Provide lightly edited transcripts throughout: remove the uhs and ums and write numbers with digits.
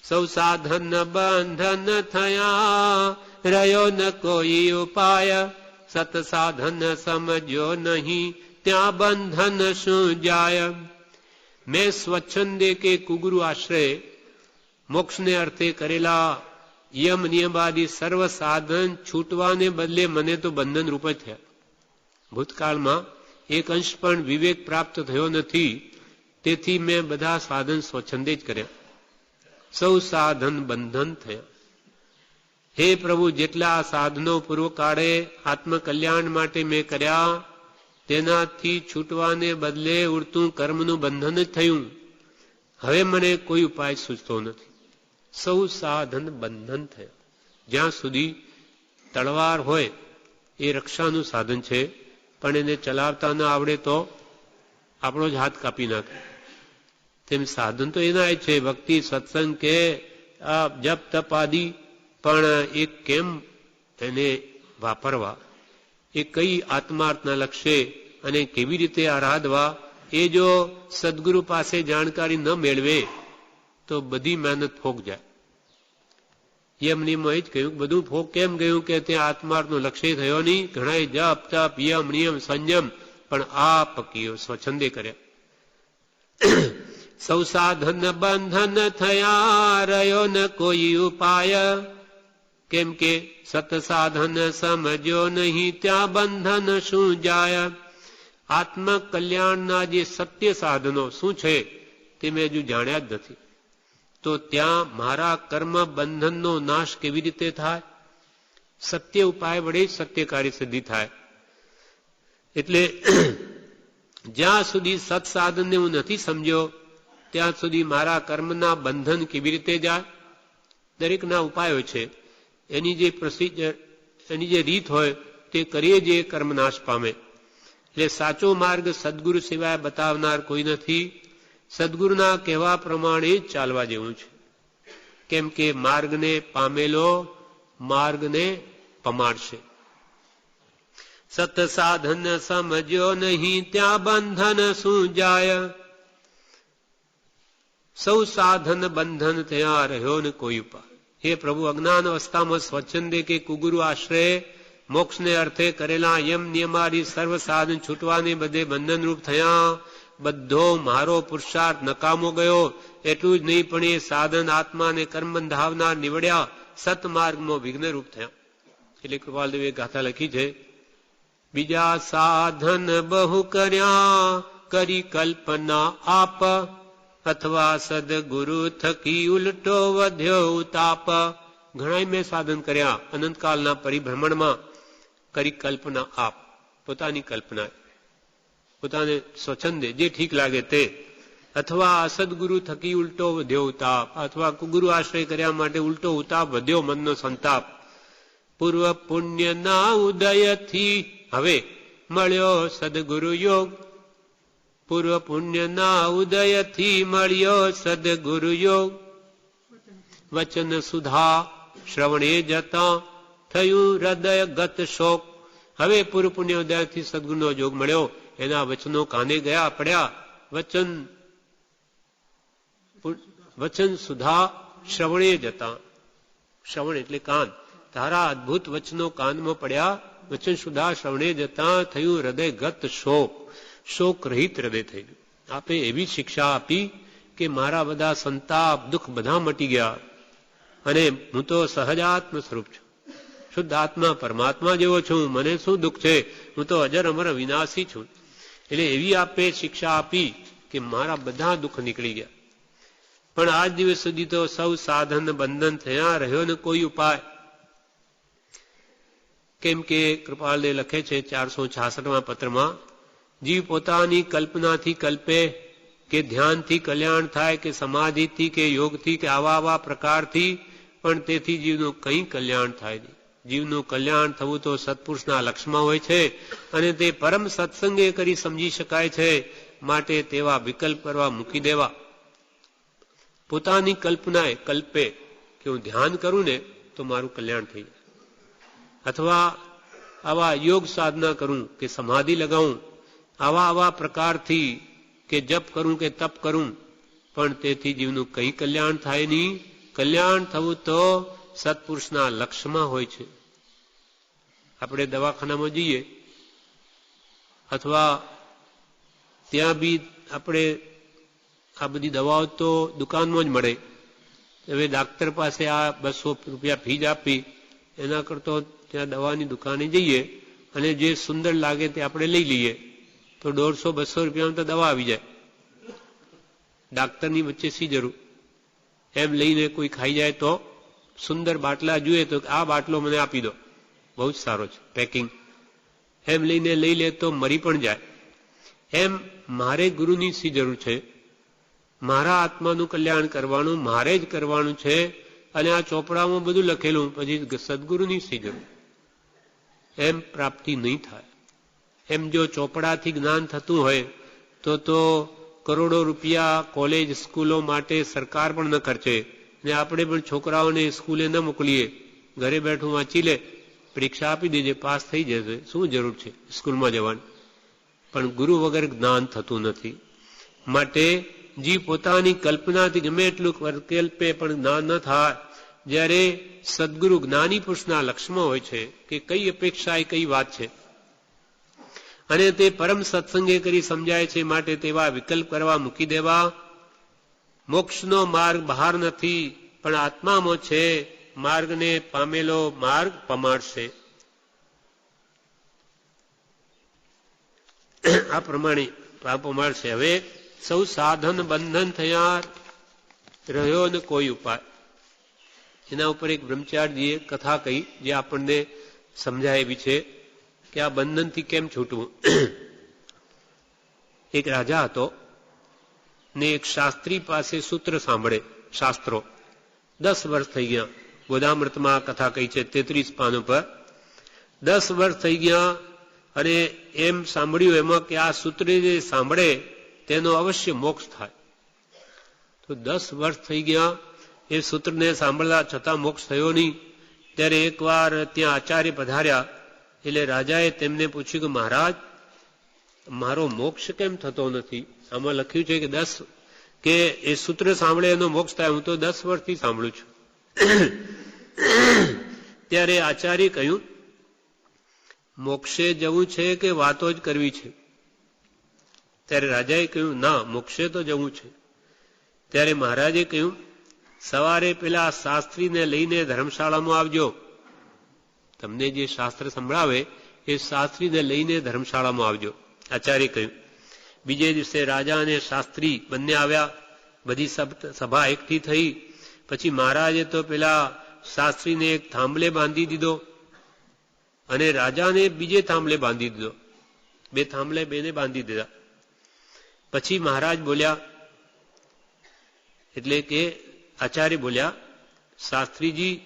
સૌ સાધન બંધન થયા, રહ્યો ન કોઈ ઉપાય. સત સાધન સમજ્યો નહીં, ત્યાં બંધન શું જાય. મેં સ્વચ્છંદે કે કુગુરુ આશ્રય મોક્ષને અર્થે કરેલા યમ નિયમાદિ સર્વ સાધન છૂટવાને બદલે મને તો બંધન રૂપ જ થયા. ભૂતકાળમાં એક અંશ પણ વિવેક પ્રાપ્ત થયો નથી, તેથી મેં બધા સાધન સ્વચ્છંદે જ કર્યા. સૌ સાધન બંધન થયા. હે પ્રભુ, જેટલા સાધનો પૂર્વકાળે આત્મકલ્યાણ માટે મેં કર્યા, તેનાથી છૂટવાને બદલે ઉડતું કર્મનું બંધન જ થયું. હવે મને કોઈ ઉપાય સૂચતો નથી. સૌ સાધન બંધન થયા. જ્યાં સુધી તલવાર હોય એ રક્ષાનું સાધન છે, પણ એને ચલાવતા ન આવડે તો આપણો જ હાથ કાપી નાખે. તેમ સાધન તો એના છે, ભક્તિ, સત્સંગ કે આ જપ તપ આદિ, પણ એ કેમ એને વાપરવા, એ કઈ આત્માર્થના લક્ષ્ય અને કેવી રીતે આરાધવા, એ જો સદગુરુ પાસે જાણકારી ન મેળવે તો બધી મહેનત ફોક જાય. એમની એ જ કહ્યું, બધું ફોક કેમ ગયું કે ત્યાં આત્માર્થનું લક્ષ્ય થયો નહીં. ઘણા જપ તપ યમ નિયમ સંયમ, પણ આ પકીઓ સ્વચ્છંદે કર્યા. સૌ સાધન બંધન થયા, રહ્યો ન કોઈ ઉપાય. કેમ કે સત સાધન સમજ્યો નહીં, ત્યાં બંધન શું જાય. આત્મકલ્યાણના જે સત્ય સાધનો શું છે તે મેં હજુ જાણ્યા જ નથી, તો ત્યાં મારા કર્મ બંધનનો નાશ કેવી રીતે થાય. સત્ય ઉપાય વડે સત્યકારી સિદ્ધિ થાય. એટલે જ્યાં સુધી સત્સાધનને હું નથી સમજ્યો ત્યાં સુધી મારા કર્મના બંધન કેવી રીતે જાય. દરેકના ઉપાયો છે, એની જે પ્રોસિજર, એની જે રીત હોય તે કરીએ જે કર્મ નાશ પામે. એટલે સાચો માર્ગ સદગુરુ સિવાય બતાવનાર કોઈ નથી. સદગુરુના કહેવા પ્રમાણે જ ચાલવા જેવું છે. કેમ કે માર્ગને પામેલો માર્ગને પમાડશે. સત સાધન સમજ્યો નહીં, ત્યાં બંધન શું જાય. સૌ સાધન બંધન થયા, રહ્યો ને કોઈ ઉપાય. હે પ્રભુ, અજ્ઞાન અવસ્થામાં સ્વચ્છંદે કે કુગુરુ આશ્રય મોક્ષને અર્થે કરેલા યમ નિયમાદિ સર્વ સાધન છૂટવાને બધે બંધનરૂપ થયા. બધો મારો પુરુષાર્થ નકામો ગયો. એટલું જ નહીં, પણ એ સાધન આત્માને કર્મ બંધાવનાર નીવડ્યા, સતમાર્ગમાં વિઘ્નરૂપ થયા. એટલે કૃપાલદેવે ગાથા લખી છે, બીજા સાધન બહુ કર્યા, કરી કલ્પના આપ, અથવા સદગુરુ થકી ઉલટો વધ્યો ઉતાપ. ઘણા મેં સાધન કર્યા અનંતકાળના પરિભ્રમણમાં. કરી કલ્પના આપ, પોતાની કલ્પના, પોતાને સ્વચ્છંદે જે ઠીક લાગે તે. અથવા અસદગુરુ થકી ઉલટો વધ્યો ઉતાપ, અથવા કુગુરુ આશ્રય કર્યા માટે ઉલટો ઉતાપ વધ્યો મનનો સંતાપ. પૂર્વ પુણ્યના ઉદયથી હવે મળ્યો સદગુરુ યોગ. પૂર્વ પુણ્યના ઉદયથી મળ્યો સદગુરુ યોગ. વચન સુધા શ્રવણે જતા થયું હૃદય ગત શોક. હવે પૂર્વ પુણ્ય ઉદયથી સદગુરુનો યોગ મળ્યો, એના વચનો કાને ગયા પડ્યા. વચન સુધા શ્રવણે જતા, શ્રવણ એટલે કાન. તારા અદભુત વચનો કાનમાં પડ્યા. વચન સુધા શ્રવણે જતા થયું હૃદય ગત શોક. શોક રહિત હૃદય થઈ ગયું. આપે એવી શિક્ષા આપી કે મારા બધા સંતાપ દુઃખ બધા મટી ગયા, અને હું તો સહજાત્મ સ્વરૂપ છું, શુદ્ધ આત્મા પરમાત્મા જેવો છું. મને શું દુઃખ છે, હું તો અજર અમર વિનાશી છું. એટલે એવી આપે શિક્ષા આપી કે મારા બધા દુઃખ નીકળી ગયા. પણ આજ દિવસ સુધી તો સૌ સાધન બંધન થયા, રહ્યો ને કોઈ ઉપાય. કેમ કે કૃપાલદેવ લખે છે 466માં પત્રમાં, જીવ પોતાની કલ્પનાથી કલ્પે કે ધ્યાનથી કલ્યાણ થાય કે સમાધિથી કે યોગથી કે આવા પ્રકારથી, પણ તેથી જીવનું કંઈ કલ્યાણ થાય નહીં. જીવનું કલ્યાણ થવું તો સત્પુરુષના લક્ષ્યમાં હોય છે, અને તે પરમ સત્સંગે કરી સમજી શકાય છે. માટે તેવા વિકલ્પ કરવા મૂકી દેવા. પોતાની કલ્પનાએ કલ્પે કે હું ધ્યાન કરું ને તો મારું કલ્યાણ થઈ જાય, અથવા આવા યોગ સાધના કરું કે સમાધિ લગાવું, આવા પ્રકારથી કે જપ કરું કે તપ કરું, પણ તેથી જીવનું કંઈ કલ્યાણ થાય નહીં. કલ્યાણ થવું તો સત્પુરુષના લક્ષ્યમાં હોય છે. આપણે દવાખાનામાં જઈએ અથવા ત્યાં બી આપણે આ બધી દવાઓ તો દુકાનમાં જ મળે. હવે ડાક્ટર પાસે આ 200 રૂપિયા ફીજ આપી એના કરતો ત્યાં દવાની દુકાને જઈએ અને જે સુંદર લાગે તે આપણે લઈ લઈએ તો 150-200 રૂપિયામાં તો દવા આવી જાય. ડાક્ટરની વચ્ચે શી જરૂર? એમ લઈને કોઈ ખાઈ જાય તો સુંદર બાટલા જોઈએ તો આ બાટલો મને આપી દો, બહુ જ સારો છે પેકિંગ, એમ લઈને લઈ લે તો મરી પણ જાય. એમ મારે ગુરુની શી જરૂર છે? મારા આત્માનું કલ્યાણ કરવાનું મારે જ કરવાનું છે અને આ ચોપડામાં બધું લખેલું, પછી સદગુરુની શી જરૂર? એમ પ્રાપ્તિ નહીં થાય. એમ જો ચોપડાથી જ્ઞાન થતું હોય તો કરોડો રૂપિયા કોલેજ સ્કૂલો માટે સરકાર પણ ન ખર્ચે ને આપણે પણ છોકરાઓને સ્કૂલે ન મોકલીએ, ઘરે બેઠું વાંચી લે, પરીક્ષા આપી દેજે, પાસ થઈ જશે, શું જરૂર છે સ્કૂલમાં જવાની? પણ ગુરુ વગર જ્ઞાન થતું નથી. માટે જીવ પોતાની કલ્પનાથી ગમે એટલું કલ્પે પણ જ્ઞાન ન થાય. જ્યારે સદગુરુ જ્ઞાની પુરુષના લક્ષ્યમાં હોય છે કે કઈ અપેક્ષા એ કઈ વાત છે અને તે પરમ સત્સંગે કરી સમજાય છે. માટે તેવા વિકલ્પ કરવા મૂકી દેવા. મોક્ષનો માર્ગ બહાર નથી પણ આત્મામાં છે. માર્ગને પામેલો માર્ગ પમાડશે. આ પ્રમાણે પમાડશે. હવે સૌ સાધન બંધન થયા, રહ્યો ને કોઈ ઉપાય. એના ઉપર એક બ્રહ્મચારીજીએ કથા કહી જે આપણને સમજાય એવી છે કે આ બંધનથી કેમ છૂટવું. એક રાજા હતો ને એક શાસ્ત્રી પાસે સૂત્ર સાંભળે, શાસ્ત્રો. 10 વર્ષ થઈ ગયા. ગોદામૃતમાં કથા કહી છે 33 પાનો પર. 10 વર્ષ થઈ ગયા અને એમ સાંભળ્યું એમાં કે આ સૂત્ર જે સાંભળે તેનો અવશ્ય મોક્ષ થાય. તો 10 વર્ષ થઈ ગયા એ સૂત્રને સાંભળવા છતાં મોક્ષ થયો નહીં. ત્યારે એકવાર ત્યાં આચાર્ય પધાર્યા. એટલે રાજાએ તેમને પૂછ્યું કે મહારાજ, મારો મોક્ષ કેમ થતો નથી? આમાં લખ્યું છે કે 10 કે એ સૂત્ર સાંભળે એનો મોક્ષ થાય, હું તો 10 વર્ષથી સાંભળું છું. ત્યારે આચાર્ય કહ્યું, મોક્ષે જવું છે કે વાતો જ કરવી છે? ત્યારે રાજાએ કહ્યું, ના, મોક્ષે તો જવું છે. ત્યારે મહારાજે કહ્યું, સવારે પેલા શાસ્ત્રીને લઈને ધર્મશાળામાં આવજો. તમને જે શાસ્ત્ર સંભળાવે એ શાસ્ત્રીને લઈને ધર્મશાળામાં આવજો. આચાર્ય કહ્યું. બીજે દિવસે રાજા અને શાસ્ત્રી બંને આવ્યા. બધી સભા એકઠી થઈ. પછી મહારાજે તો પેલા શાસ્ત્રીને એક થાંભલે બાંધી દીધો અને રાજાને બીજે થાંભલે બાંધી દીધો. 2 થાંભલે બેને બાંધી દીધા. પછી મહારાજ બોલ્યા, એટલે કે આચાર્ય બોલ્યા, શાસ્ત્રીજી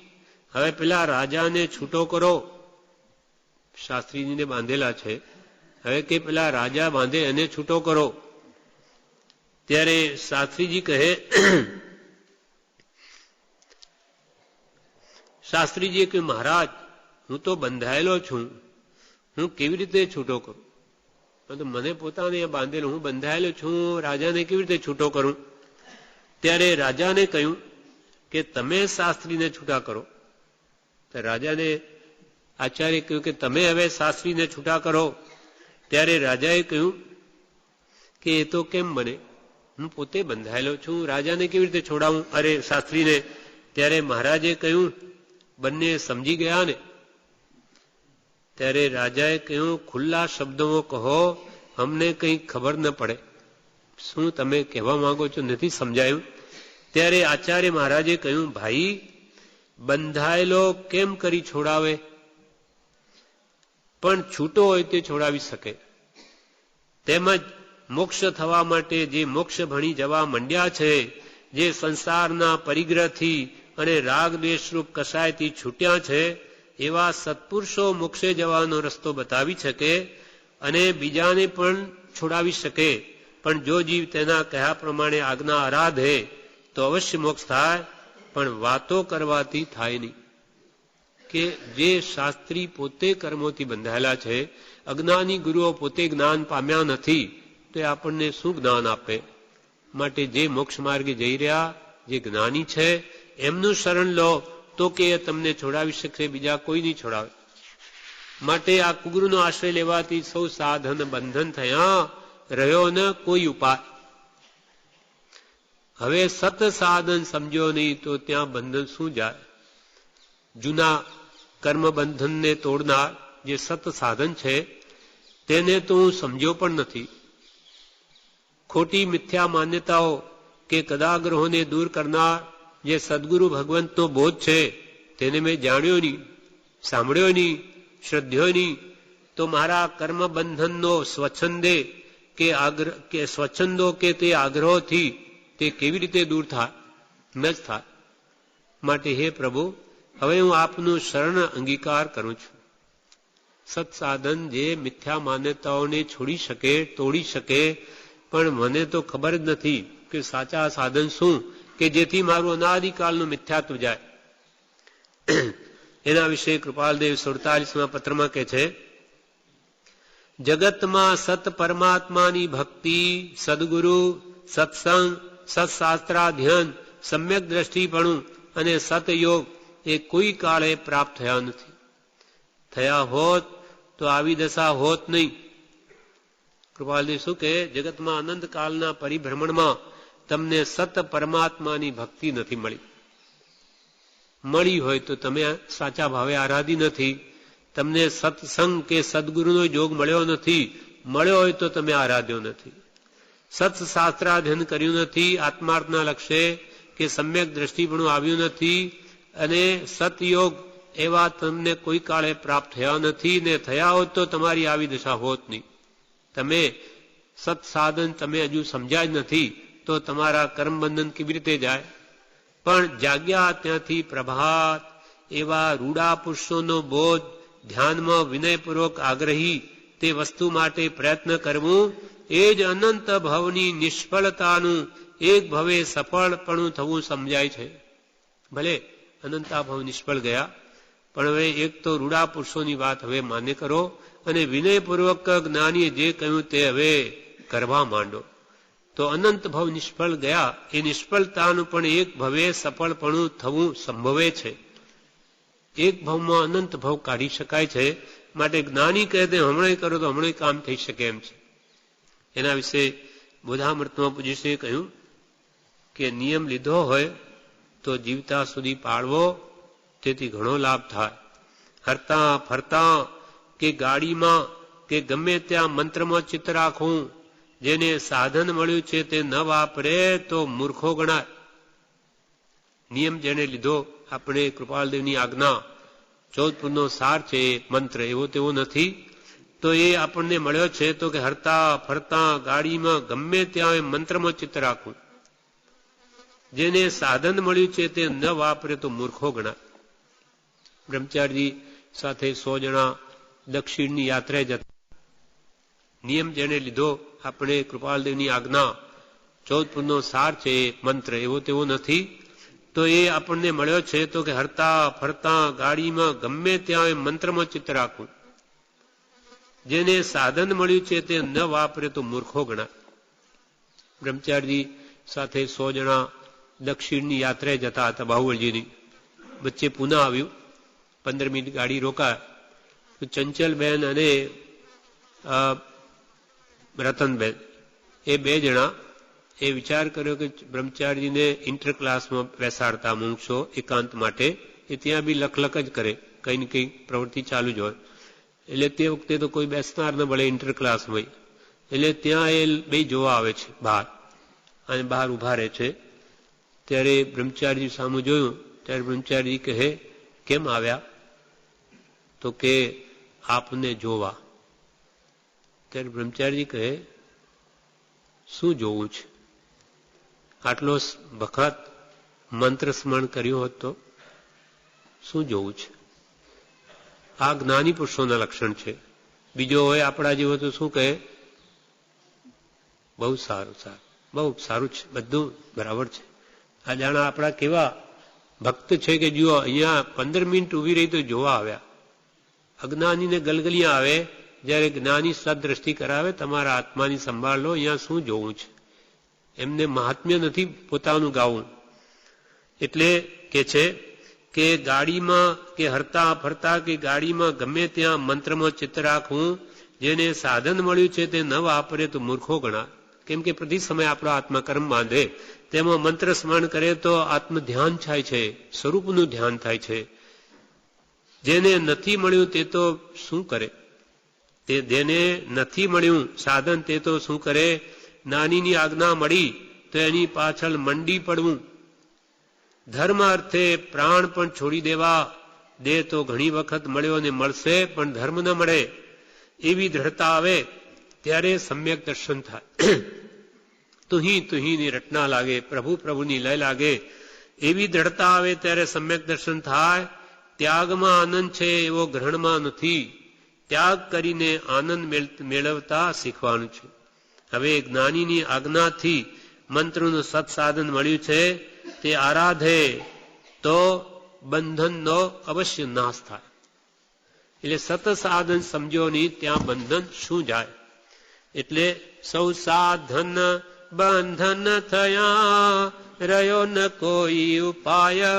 હવે પેલા રાજાને છૂટો કરો. શાસ્ત્રીજીને બાંધેલા છે, હવે કે પેલા રાજા બાંધે એને છૂટો કરો. ત્યારે શાસ્ત્રીજી કહે, શાસ્ત્રીજીએ કહ્યું, મહારાજ હું તો બંધાયેલો છું, હું કેવી રીતે છૂટો કરું? તો મને પોતાને બાંધેલો, હું બંધાયેલો છું, રાજાને કેવી રીતે છૂટો કરું? ત્યારે રાજાને કહ્યું કે તમે શાસ્ત્રીને છૂટા કરો. તો રાજાને આચાર્ય કહ્યું કે તમે હવે શાસ્ત્રીને છૂટા કરો. ત્યારે રાજાએ કહ્યું કે એ તો કેમ બને? હું પોતે બંધાયેલો છું, રાજાને કેવી રીતે છોડાવું? અરે શાસ્ત્રીને. ત્યારે મહારાજે કહ્યું, બંને સમજી ગયા ને? ત્યારે રાજાએ કહ્યું, ખુલ્લા શબ્દોમાં કહો, અમને કંઈ ખબર ન પડે. શું તમે કહેવા માંગો છો? નથી સમજાયું. ત્યારે આચાર્ય મહારાજે કહ્યું, ભાઈ, બંધાયેલો કેમ કરી છોડાવે? પણ છૂટો હોય તે છોડાવી શકે. તેમજ મોક્ષ થવા માટે જે મોક્ષ ભણી જવા માંડ્યા છે, જે સંસારના પરિગ્રહથી અને રાગ દ્વેષરૂપ કસાયથી છૂટ્યા છે, એવા સત્પુરુષો મોક્ષે જવાનો રસ્તો બતાવી શકે અને બીજાને પણ છોડાવી શકે. પણ જો જીવ તેના કહ્યા પ્રમાણે આજ્ઞા આરાધે તો અવશ્ય મોક્ષ થાય. પણ વાતો કરવાથી થાય નહીં. કે જે શાસ્ત્રી પોતે કર્મોથી બંધાયેલા છે, અજ્ઞાની ગુરુઓ પોતે જ્ઞાન પામ્યા નથી, તો એ આપણને શું જ્ઞાન આપે? માટે જે મોક્ષ માર્ગે જઈ રહ્યા જે જ્ઞાની છે એમનું શરણ લો તો કે એ તમને છોડાવી શકશે, બીજા કોઈ નહીં છોડાવે. માટે આ કુગુરુનો આશ્રય લેવાથી સૌ સાધન બંધન થયા, રહ્યો ન કોઈ ઉપાય. હવે સત સાધન સમજો નહીં તો ત્યાં બંધન શું જાય? જૂના કર્મ બંધનને તોડનાર જે સત સાધન છે તેને તો હું સમજ્યો પણ નથી. ખોટી મિથ્યા માન્યતાઓ કે કદાગ્રહોને દૂર કરનાર જે સદગુરુ ભગવંતનો બોધ છે તેને મેં જાણ્યો નહીં, સાંભળ્યો નહીં, શ્રદ્ધ્યો નહીં. તો મારા કર્મ બંધનનો સ્વચ્છંદે કે સ્વચ્છંદો કે તે આગ્રહોથી તે કેવી રીતે દૂર થાય? ન જ થાય. માટે હે પ્રભુ, હવે હું આપનું શરણ અંગીકાર કરું છું. સત્સાધન જે મિથ્યા માન્યતાઓને છોડી શકે, તોડી શકે, પણ મને તો ખબર જ નથી કે સાચા સાધન શું કે જેથી મારું અનાદિકાળનું મિથ્યાત્વ જાય. એના વિશે કૃપાલદેવ 47મા પત્રમાં કહે છે, જગતમાં સત પરમાત્માની ભક્તિ, સદગુરુ, સત્સંગ, સત્શાસ્ત્રાધ્યયન, સમ્યક દ્રષ્ટિપણું અને સતયોગ એ કોઈ કાળે પ્રાપ્ત થયા નથી. થયા હોત તો આવી દશા હોત નહીં. કૃપાલદેવ શું કહે, જગતમાં અનંત કાળના પરિભ્રમણમાં તમને સત પરમાત્માની ભક્તિ નથી મળી. મળી હોય તો તમે સાચા ભાવે આરાધી નથી. તમને સત્સંગ કે સદગુરુનો યોગ મળ્યો નથી. મળ્યો હોય તો તમે આરાધ્યો નથી. સત્શાસ્ત્રાધ્યયન કર્યું નથી. આત્માર્થના લક્ષ્ય કે સમ્યક દ્રષ્ટિપણું આવ્યું નથી. અને સતયોગ એવા તમને કોઈ કાળે પ્રાપ્ત થયા નથી. ને થયા હોત તો તમારી આવી દશા હોત નહીં. તમે સત્સાધન તમે હજુ સમજ્યા જ નથી તો તમારા કર્મબંધન કેવી રીતે જાય? પણ જાગ્યા ત્યાંથી પ્રભાત એવા રૂડા પુરુષોનો બોધ ધ્યાનમાં વિનયપૂર્વક આગ્રહી તે વસ્તુ માટે પ્રયત્ન કરવું એ જ અનંત ભવની નિષ્ફળતાનું એક ભવે સફળપણું થવું સમજાય છે. ભલે અનંતા ભવ નિષ્ફળ ગયા, પણ હવે એક તો રૂડા પુરુષોની વાત હવે માન્ય કરો અને વિનયપૂર્વક જ્ઞાનીએ જે કહ્યું તે હવે કરવા માંડો. તો અનંત ભવ નિષ્ફળ ગયા એ નિષ્ફળતાનું પણ એક ભવે સફળપણું થવું સંભવે છે. એક ભવમાં અનંત ભવ કાઢી શકાય છે. માટે જ્ઞાની કહે તે હમણાં કરો તો હમણાં કામ થઈ શકે એમ છે. એના વિશે બોધામૃતમાં પૂજ્યશ્રીએ કહ્યું કે નિયમ લીધો હોય તો જીવતા સુધી પાળવો, તેથી ઘણો લાભ થાય. હરતા ફરતા કે ગાડીમાં કે ગમે ત્યાં મંત્રમાં ચિત્ત રાખવું. જેને સાધન મળ્યું છે તે ન વાપરે તો મૂર્ખો ગણાય. નિયમ જેને લીધો આપણે કૃપાલદેવની આજ્ઞા 14 પૂરનો સાર છે મંત્ર, એવો તેવો નથી. તો એ આપણને મળ્યો છે તો કે હરતા ફરતા ગાડીમાં ગમે ત્યાં મંત્રમાં ચિત્ત રાખવું. જેને સાધન મળ્યું છે તે ન વાપરે તો મૂર્ખો ગણાય. બ્રહ્મચારી સાથે 100 જણા દક્ષિણની યાત્રાએ જતા. નિયમ જેને લીધો આપણે કૃપાલદેવની આજ્ઞા 14 પૂરનો સાર છે મંત્ર, એવો તેવો નથી. તો એ આપણને મળ્યો છે તો કે હરતા ફરતા ગાડીમાં ગમે ત્યાં મંત્રમાં ચિત્ત રાખવું. જેને સાધન મળ્યું છે તે ન વાપરે તો મૂર્ખો ગણાય. બ્રહ્મચારી સાથે 100 જણા દક્ષિણની યાત્રાએ જતા હતા બાહુબળજીની. વચ્ચે પુના આવ્યું, 15 મિનિટ ગાડી રોકાય. તો ચંચલબેન અને રતનબેન એ 2 જણા એ વિચાર કર્યો કે બ્રહ્મચારીને ઇન્ટર ક્લાસમાં બેસાડતા મુમુક્ષો એકાંત માટે. એ ત્યાં બી લખલખ જ કરે, કંઈ ને કંઈ પ્રવૃત્તિ ચાલુ જ હોય. એટલે તે વખતે તો કોઈ બેસનાર ન મળે ઇન્ટર ક્લાસમાં. એટલે ત્યાં એ 2 જોવા આવે છે બહાર, અને બહાર ઉભા રહે છે. ત્યારે બ્રહ્મચારી સામું જોયું. ત્યારે બ્રહ્મચારી કહે, કેમ આવ્યા? તો કે આપને જોવા. ત્યારે બ્રહ્મચારી કહે, શું જોવું છે? આટલો વખત મંત્ર સ્મરણ કર્યો હોત તો શું જોવું છે? આ જ્ઞાની પુરુષોના લક્ષણ છે. બીજો હોય આપણા જેવો તો શું કહે, બહુ સારું, બહુ સારું છે, બધું બરાબર છે. આ જાણા આપણા કેવા ભક્ત છે કે જુઓ અહીંયા 15 મિનિટ ઉભી રહી તો જોવા આવ્યા. અજ્ઞાનીને ગલગલિયા આવે, જ્યારે જ્ઞાની સદ્દ્રષ્ટિ કરાવે તમારા આત્માની સંભાળ લો, અહીંયા શું જોવું છે. એમને મહાત્મ્ય નથી પોતાનું ગાવું. એટલે કે છે કે ગાડીમાં કે હરતા ફરતા કે ગાડીમાં ગમે ત્યાં મંત્રમાં ચિત્ત રાખવું, જેને સાધન મળ્યું છે તે ન વાપરે તો મૂર્ખો ગણા. કેમ કે પ્રતિ સમય આપણો આત્મા કર્મ બાંધે, તેમાં મંત્ર સ્મરણ કરે તો આત્મ ધ્યાન થાય છે, સ્વરૂપનું ધ્યાન થાય છે. જેને નથી મળ્યું તે તો શું કરે? તે જેને નથી મળ્યું સાધન તે તો શું કરે? નાનીની આજ્ઞા મળી તો એની પાછળ મંડી પડવું. ધર્મ અર્થે પ્રાણ પણ છોડી દેવા. દેહ તો ઘણી વખત મળ્યો ને મળશે, પણ ધર્મ ન મળે એવી દ્રઢતા આવે ત્યારે સમ્યક દર્શન થાય. તુહીની રટના લાગે, પ્રભુ પ્રભુની લય લાગે, એવી દ્રઢતા આવે ત્યારે સમ્યક દર્શન થાય. ત્યાગમાં આનંદ છે એવો ગ્રહણમાં નથી. ત્યાગ કરીને આનંદ મેળવતા શીખવાનું છે. હવે જ્ઞાનીની આજ્ઞાથી મંત્રનું સત્સાધન મળ્યું છે, તે આરાધે તો બંધનનો અવશ્ય નાશ થાય. એટલે સત્સાધન સમજો નહીં, ત્યાં બંધન શું જાય. એટલે સૌ સાધન બંધન થયા, રહ્યો ન કોઈ ઉપાય.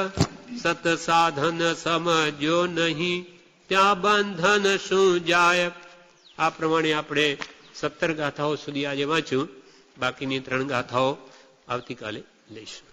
સત્સાધન સમજો નહીં, ત્યાં બંધન શું જાય. આ પ્રમાણે આપણે 17 ગાથાઓ સુધી આજે વાંચ્યું. બાકીની 3 ગાથાઓ આવતીકાલે લઈશું.